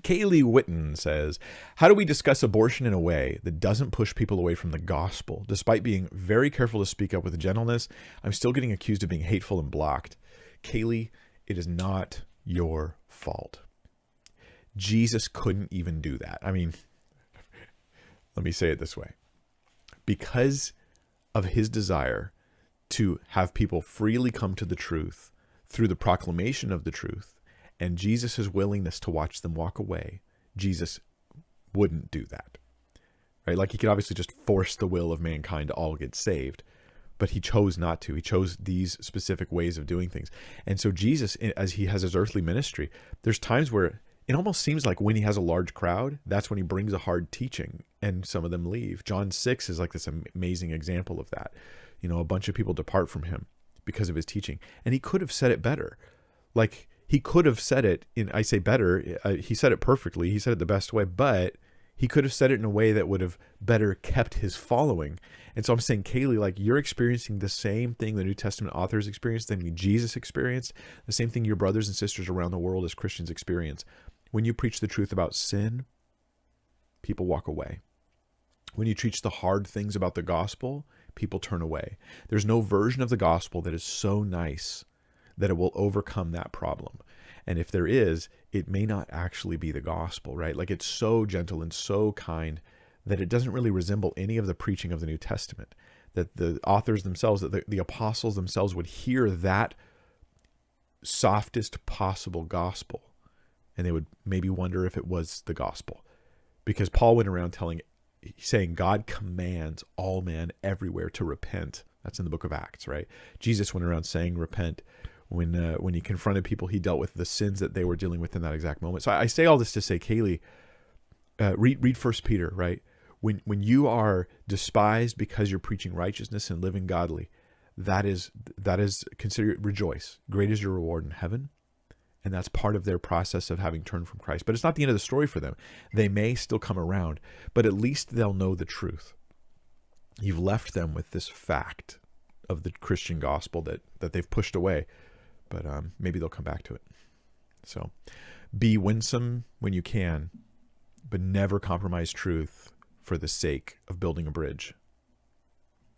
Kaylee Witten says, how do we discuss abortion in a way that doesn't push people away from the gospel? Despite being very careful to speak up with gentleness, I'm still getting accused of being hateful and blocked. Kaylee, it is not your fault. Jesus couldn't even do that. I mean, let me say it this way. Because of his desire to have people freely come to the truth through the proclamation of the truth, and Jesus' willingness to watch them walk away, Jesus wouldn't do that, right? Like, he could obviously just force the will of mankind to all get saved, but he chose not to. He chose these specific ways of doing things. And so Jesus, as he has his earthly ministry, there's times where it almost seems like when he has a large crowd, that's when he brings a hard teaching and some of them leave. John 6 is like this amazing example of that. You know, a bunch of people depart from him because of his teaching. And he could have said it better. Like, he could have said it in, I say better, he said it perfectly. He said it the best way, but he could have said it in a way that would have better kept his following. And so I'm saying, Kaylee, like, you're experiencing the same thing the New Testament authors experienced, the thing Jesus experienced, the same thing your brothers and sisters around the world as Christians experience. When you preach the truth about sin, people walk away. When you teach the hard things about the gospel, people turn away. There's no version of the gospel that is so nice that it will overcome that problem. And if there is, it may not actually be the gospel, right? Like, it's so gentle and so kind that it doesn't really resemble any of the preaching of the New Testament. That the authors themselves, that the apostles themselves would hear that softest possible gospel, and they would maybe wonder if it was the gospel. Because Paul went around saying God commands all men everywhere to repent. That's in the book of Acts, right? Jesus went around saying repent. When he confronted people, he dealt with the sins that they were dealing with in that exact moment. So I say all this to say, Kaylee, read 1 Peter, right? When you are despised because you're preaching righteousness and living godly, that is rejoice. Great is your reward in heaven. And that's part of their process of having turned from Christ. But it's not the end of the story for them. They may still come around, but at least they'll know the truth. You've left them with this fact of the Christian gospel that they've pushed away. But maybe they'll come back to it. So be winsome when you can, but never compromise truth for the sake of building a bridge.